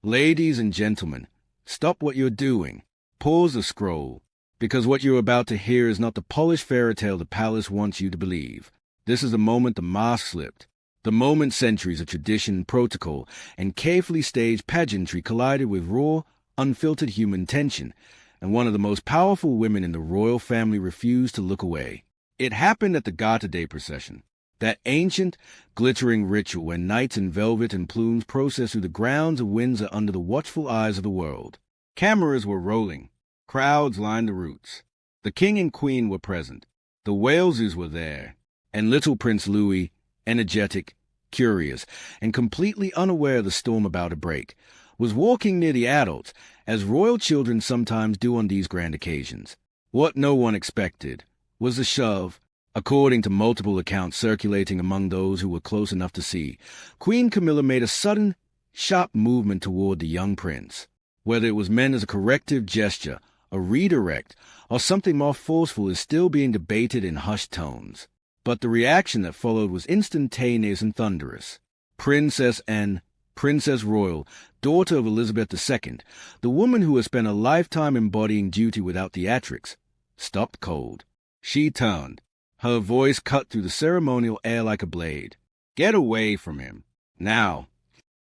Ladies and gentlemen, stop what you're doing. Pause the scroll, because what you're about to hear is not the polished fairy tale the palace wants you to believe. This is the moment the mask slipped. The moment centuries of tradition, protocol, and carefully staged pageantry collided with raw, unfiltered human tension, and one of the most powerful women in the royal family refused to look away. It happened at the Garter Day procession, that ancient, glittering ritual where knights in velvet and plumes process through the grounds of Windsor under the watchful eyes of the world. Cameras were rolling. Crowds lined the routes. The king and queen were present. The Waleses were there. And little Prince Louis, energetic, curious, and completely unaware of the storm about to break, was walking near the adults, as royal children sometimes do on these grand occasions. What no one expected was the shove. According to multiple accounts circulating among those who were close enough to see, Queen Camilla made a sudden, sharp movement toward the young prince. Whether it was meant as a corrective gesture, a redirect, or something more forceful is still being debated in hushed tones. But the reaction that followed was instantaneous and thunderous. Princess Anne, Princess Royal, daughter of Elizabeth II, the woman who has spent a lifetime embodying duty without theatrics, stopped cold. She turned. Her voice cut through the ceremonial air like a blade. Get away from him. Now.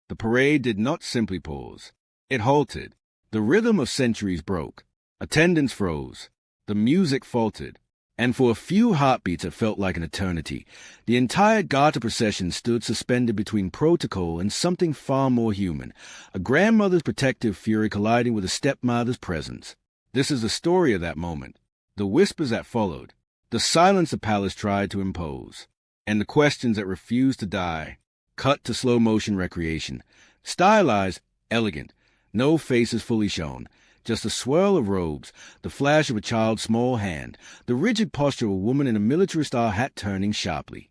The parade did not simply pause. It halted. The rhythm of centuries broke. Attendance froze. The music faltered. And for a few heartbeats it felt like an eternity. The entire Garter procession stood suspended between protocol and something far more human, a grandmother's protective fury colliding with a stepmother's presence. This is the story of that moment, the whispers that followed, the silence the palace tried to impose, and the questions that refused to die. Cut to slow-motion recreation. Stylized, elegant, no faces fully shown. Just a swirl of robes, the flash of a child's small hand, the rigid posture of a woman in a military-style hat turning sharply.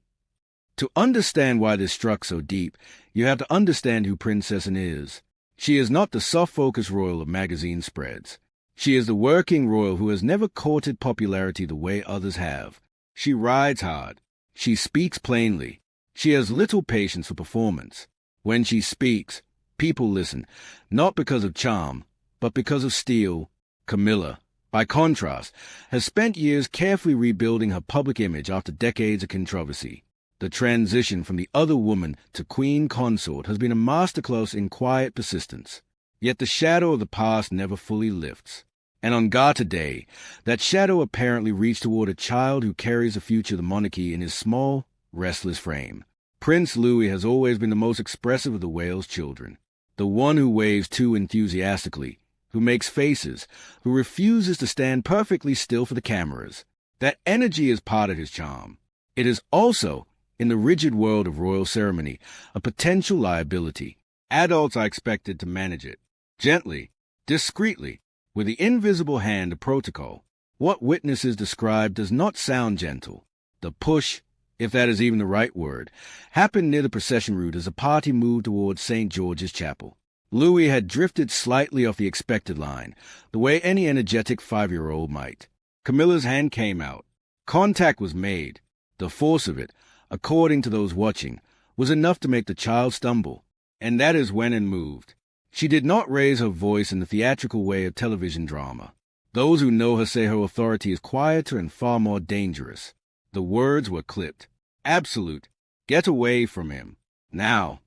To understand why this struck so deep, you have to understand who Princess Anne is. She is not the soft-focused royal of magazine spreads. She is the working royal who has never courted popularity the way others have. She rides hard. She speaks plainly. She has little patience for performance. When she speaks, people listen, not because of charm, but because of steel. Camilla, by contrast, has spent years carefully rebuilding her public image after decades of controversy. The transition from the other woman to queen consort has been a masterclass in quiet persistence. Yet the shadow of the past never fully lifts. And on Garter Day, that shadow apparently reached toward a child who carries the future of the monarchy in his small, restless frame. Prince Louis has always been the most expressive of the Wales children, the one who waves too enthusiastically, who makes faces, who refuses to stand perfectly still for the cameras. That energy is part of his charm. It is also, in the rigid world of royal ceremony, a potential liability. Adults are expected to manage it, gently, discreetly, with the invisible hand of protocol. What witnesses describe does not sound gentle. The push, if that is even the right word, happened near the procession route as the party moved towards St. George's Chapel. Louis had drifted slightly off the expected line, the way any energetic 5-year-old might. Camilla's hand came out. Contact was made. The force of it, according to those watching, was enough to make the child stumble. And that is when it moved. She did not raise her voice in the theatrical way of television drama. Those who know her say her authority is quieter and far more dangerous. The words were clipped. Absolute. Get away from him. Now.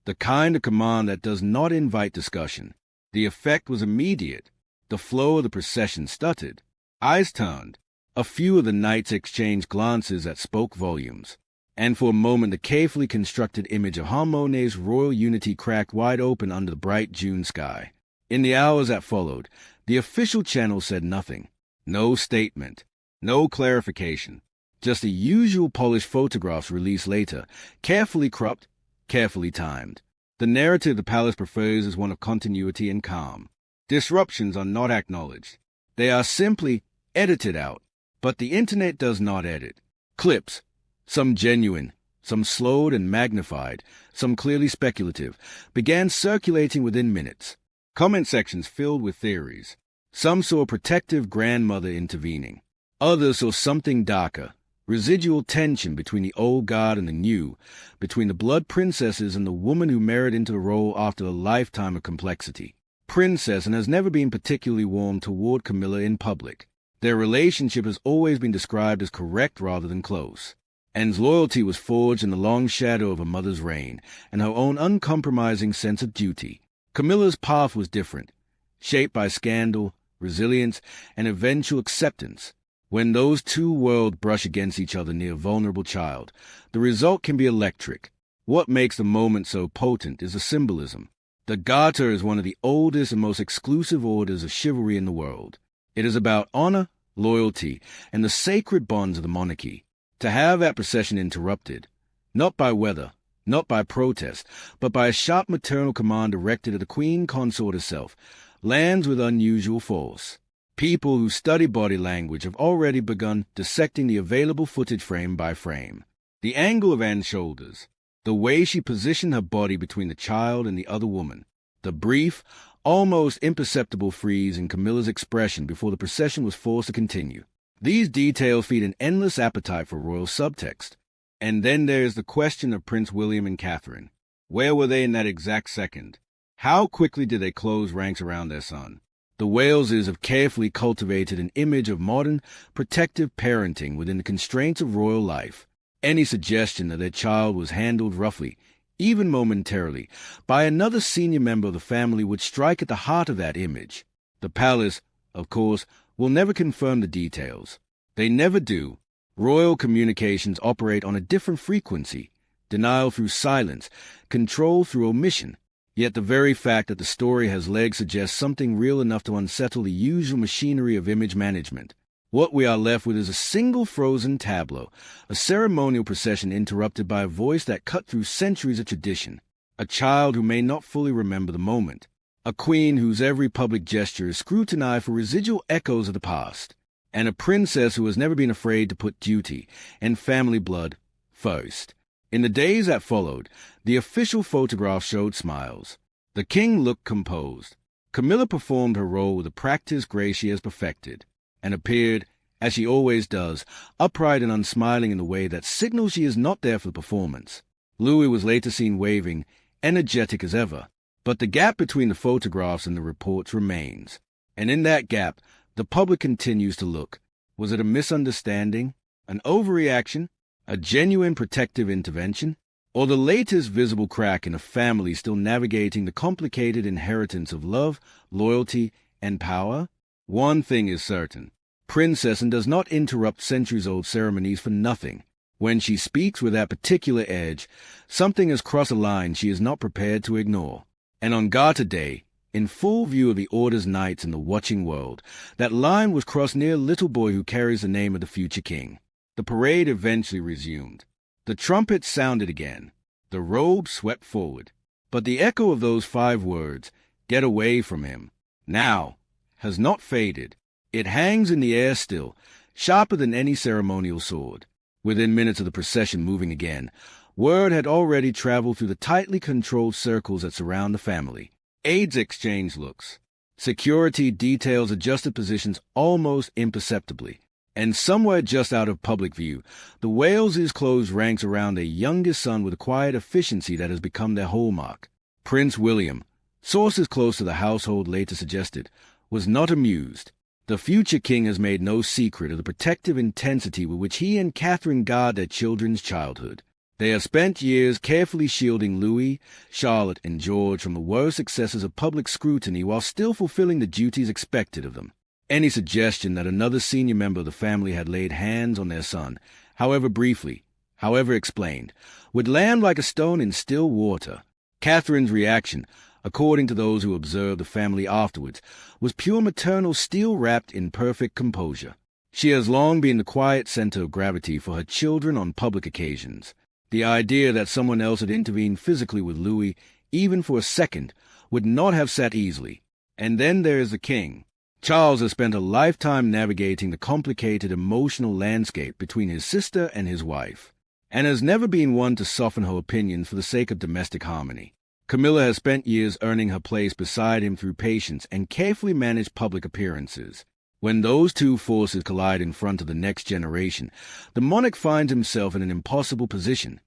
The kind of command that does not invite discussion. The effect was immediate. The flow of the procession stuttered. Eyes turned. A few of the knights exchanged glances that spoke volumes. And for a moment the carefully constructed image of Harmony's royal unity cracked wide open under the bright June sky. In the hours that followed, the official channel said nothing. No statement. No clarification. Just the usual polished photographs released later, carefully cropped, carefully timed. The narrative the palace prefers is one of continuity and calm. Disruptions are not acknowledged. They are simply edited out. But the internet does not edit. Clips, some genuine, some slowed and magnified, some clearly speculative, began circulating within minutes. Comment sections filled with theories. Some saw a protective grandmother intervening. Others saw something darker, residual tension between the old guard and the new, between the blood princesses and the woman who married into the role after a lifetime of complexity. Princess and has never been particularly warm toward Camilla in public. Their relationship has always been described as correct rather than close. Anne's loyalty was forged in the long shadow of her mother's reign and her own uncompromising sense of duty. Camilla's path was different, shaped by scandal, resilience, and eventual acceptance. When those two worlds brush against each other near a vulnerable child, the result can be electric. What makes the moment so potent is the symbolism. The Garter is one of the oldest and most exclusive orders of chivalry in the world. It is about honor, loyalty, and the sacred bonds of the monarchy. To have that procession interrupted, not by weather, not by protest, but by a sharp maternal command directed at the Queen Consort herself, lands with unusual force. People who study body language have already begun dissecting the available footage frame by frame. The angle of Anne's shoulders, the way she positioned her body between the child and the other woman, the brief, almost imperceptible freeze in Camilla's expression before the procession was forced to continue. These details feed an endless appetite for royal subtext. And then there is the question of Prince William and Catherine. Where were they in that exact second? How quickly did they close ranks around their son? The Waleses have carefully cultivated an image of modern, protective parenting within the constraints of royal life. Any suggestion that their child was handled roughly, even momentarily, by another senior member of the family would strike at the heart of that image. The palace, of course, will never confirm the details. They never do. Royal communications operate on a different frequency, denial through silence, control through omission. Yet the very fact that the story has legs suggests something real enough to unsettle the usual machinery of image management. What we are left with is a single frozen tableau, a ceremonial procession interrupted by a voice that cut through centuries of tradition, a child who may not fully remember the moment, a queen whose every public gesture is scrutinized for residual echoes of the past, and a princess who has never been afraid to put duty and family blood first. In the days that followed, the official photograph showed smiles. The king looked composed. Camilla performed her role with a practiced grace she has perfected, and appeared, as she always does, upright and unsmiling in a way that signals she is not there for the performance. Louis was later seen waving, energetic as ever, but the gap between the photographs and the reports remains. And in that gap, the public continues to look. Was it a misunderstanding, an overreaction, a genuine protective intervention, or the latest visible crack in a family still navigating the complicated inheritance of love, loyalty, and power? One thing is certain. Princess Anne does not interrupt centuries-old ceremonies for nothing. When she speaks with that particular edge, something has crossed a line she is not prepared to ignore. And on Garter Day, in full view of the Order's knights and the watching world, that line was crossed near a little boy who carries the name of the future king. The parade eventually resumed. The trumpets sounded again. The robe swept forward. But the echo of those 5 words, "Get away from him," now, has not faded. It hangs in the air still, sharper than any ceremonial sword. Within minutes of the procession moving again, word had already traveled through the tightly controlled circles that surround the family. Aides exchanged looks. Security details adjusted positions almost imperceptibly. And somewhere just out of public view, the Waleses closed ranks around their youngest son with a quiet efficiency that has become their hallmark. Prince William, sources close to the household later suggested, was not amused. The future king has made no secret of the protective intensity with which he and Catherine guard their children's childhood. They have spent years carefully shielding Louis, Charlotte, and George from the worst excesses of public scrutiny while still fulfilling the duties expected of them. Any suggestion that another senior member of the family had laid hands on their son, however briefly, however explained, would land like a stone in still water. Catherine's reaction, according to those who observed the family afterwards, was pure maternal steel wrapped in perfect composure. She has long been the quiet center of gravity for her children on public occasions. The idea that someone else had intervened physically with Louis, even for a second, would not have sat easily. And then there is the king. Charles has spent a lifetime navigating the complicated emotional landscape between his sister and his wife, and has never been one to soften her opinions for the sake of domestic harmony. Camilla has spent years earning her place beside him through patience and carefully managed public appearances. When those two forces collide in front of the next generation, the monarch finds himself in an impossible position: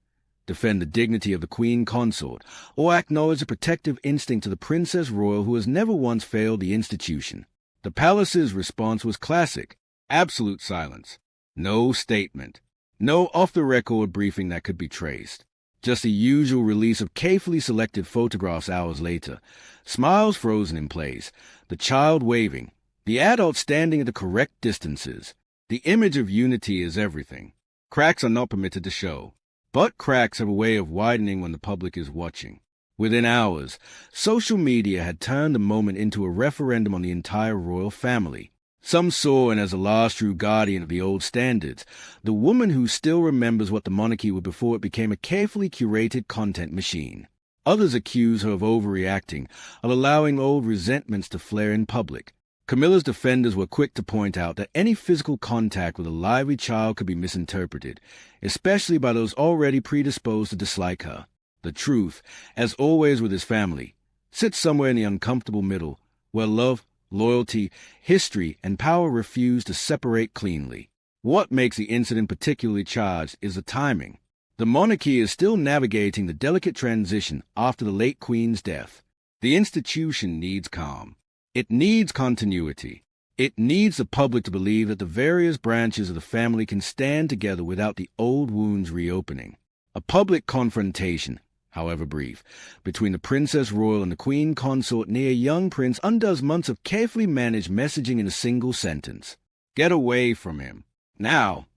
defend the dignity of the queen consort, or acknowledge the protective instinct of the princess royal who has never once failed the institution. The palace's response was classic: absolute silence. No statement. No off-the-record briefing that could be traced. Just the usual release of carefully selected photographs hours later. Smiles frozen in place, the child waving, the adult standing at the correct distances. The image of unity is everything. Cracks are not permitted to show, but cracks have a way of widening when the public is watching. Within hours, social media had turned the moment into a referendum on the entire royal family. Some saw in as a last true guardian of the old standards, the woman who still remembers what the monarchy was before it became a carefully curated content machine. Others accuse her of overreacting, of allowing old resentments to flare in public. Camilla's defenders were quick to point out that any physical contact with a lively child could be misinterpreted, especially by those already predisposed to dislike her. The truth, as always with his family, sits somewhere in the uncomfortable middle, where love, loyalty, history, and power refuse to separate cleanly. What makes the incident particularly charged is the timing. The monarchy is still navigating the delicate transition after the late Queen's death. The institution needs calm. It needs continuity. It needs the public to believe that the various branches of the family can stand together without the old wounds reopening. A public confrontation, however brief, between the Princess Royal and the Queen Consort near young Prince undoes months of carefully managed messaging in a single sentence. Get away from him. Now.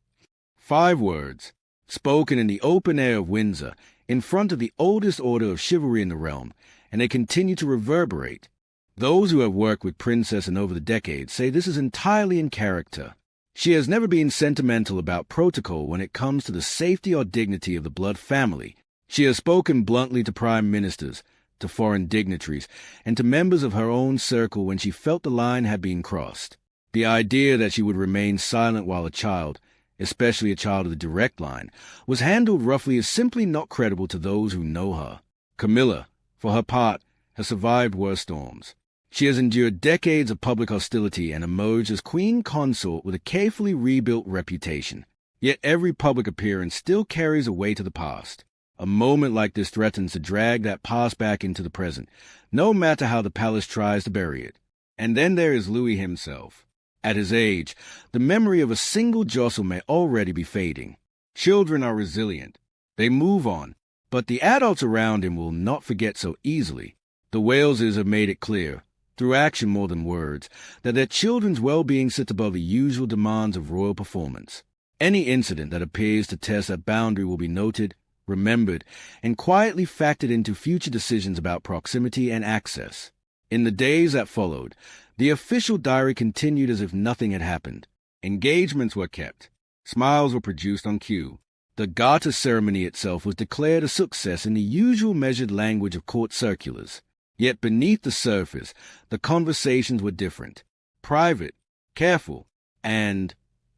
5 words, spoken in the open air of Windsor, in front of the oldest order of chivalry in the realm, and they continue to reverberate. Those who have worked with Princess and over the decades say this is entirely in character. She has never been sentimental about protocol when it comes to the safety or dignity of the blood family. She has spoken bluntly to prime ministers, to foreign dignitaries, and to members of her own circle when she felt the line had been crossed. The idea that she would remain silent while a child, especially a child of the direct line, was handled roughly is simply not credible to those who know her. Camilla, for her part, has survived worse storms. She has endured decades of public hostility and emerged as Queen Consort with a carefully rebuilt reputation. Yet every public appearance still carries a weight of the past. A moment like this threatens to drag that past back into the present, no matter how the palace tries to bury it. And then there is Louis himself. At his age, the memory of a single jostle may already be fading. Children are resilient. They move on, but the adults around him will not forget so easily. The Waleses have made it clear, through action more than words, that their children's well-being sits above the usual demands of royal performance. Any incident that appears to test that boundary will be noted, remembered, and quietly factored into future decisions about proximity and access. In the days that followed, the official diary continued as if nothing had happened. Engagements were kept. Smiles were produced on cue. The Garter ceremony itself was declared a success in the usual measured language of court circulars. Yet beneath the surface, the conversations were different, private, careful, and,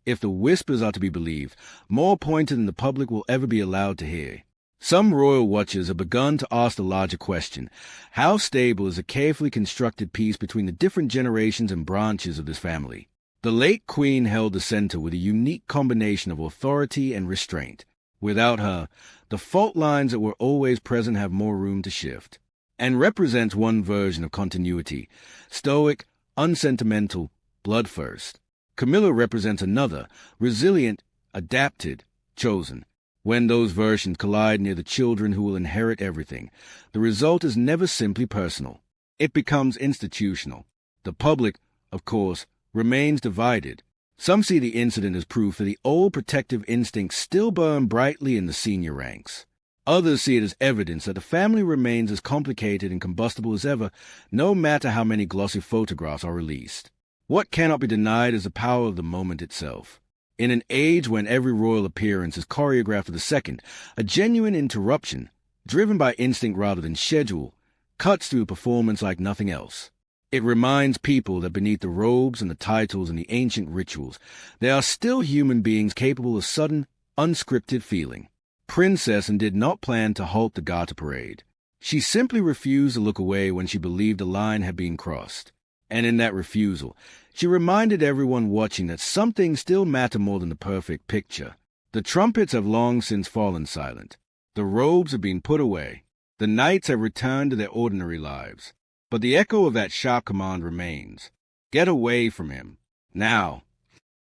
if the whispers are to be believed, more pointed than the public will ever be allowed to hear. Some royal watchers have begun to ask the larger question: how stable is a carefully constructed peace between the different generations and branches of this family? The late Queen held the center with a unique combination of authority and restraint. Without her, the fault lines that were always present have more room to shift, and represents one version of continuity: stoic, unsentimental, blood first. Camilla represents another, resilient, adapted, chosen. When those versions collide near the children who will inherit everything, the result is never simply personal. It becomes institutional. The public, of course, remains divided. Some see the incident as proof that the old protective instincts still burn brightly in the senior ranks. Others see it as evidence that the family remains as complicated and combustible as ever, no matter how many glossy photographs are released. What cannot be denied is the power of the moment itself. In an age when every royal appearance is choreographed to the second, a genuine interruption, driven by instinct rather than schedule, cuts through performance like nothing else. It reminds people that beneath the robes and the titles and the ancient rituals, there are still human beings capable of sudden, unscripted feeling. Princess did not plan to halt the Garter Parade. She simply refused to look away when she believed the line had been crossed. And in that refusal, she reminded everyone watching that some things still matter more than the perfect picture. The trumpets have long since fallen silent. The robes have been put away. The knights have returned to their ordinary lives. But the echo of that sharp command remains. Get away from him. Now.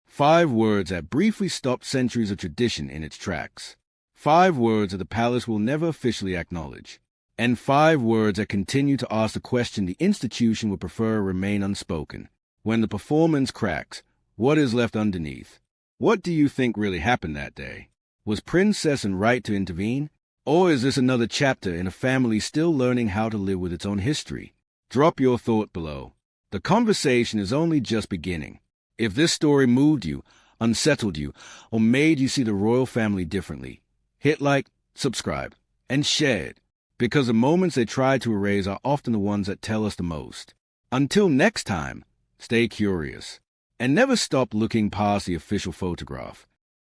5 words that briefly stopped centuries of tradition in its tracks. 5 words that the palace will never officially acknowledge. And 5 words that continue to ask the question the institution would prefer remain unspoken. When the performance cracks, what is left underneath? What do you think really happened that day? Was Princess right to intervene? Or is this another chapter in a family still learning how to live with its own history? Drop your thought below. The conversation is only just beginning. If this story moved you, unsettled you, or made you see the royal family differently, hit like, subscribe, and share it, because the moments they try to erase are often the ones that tell us the most. Until next time, stay curious, and never stop looking past the official photograph.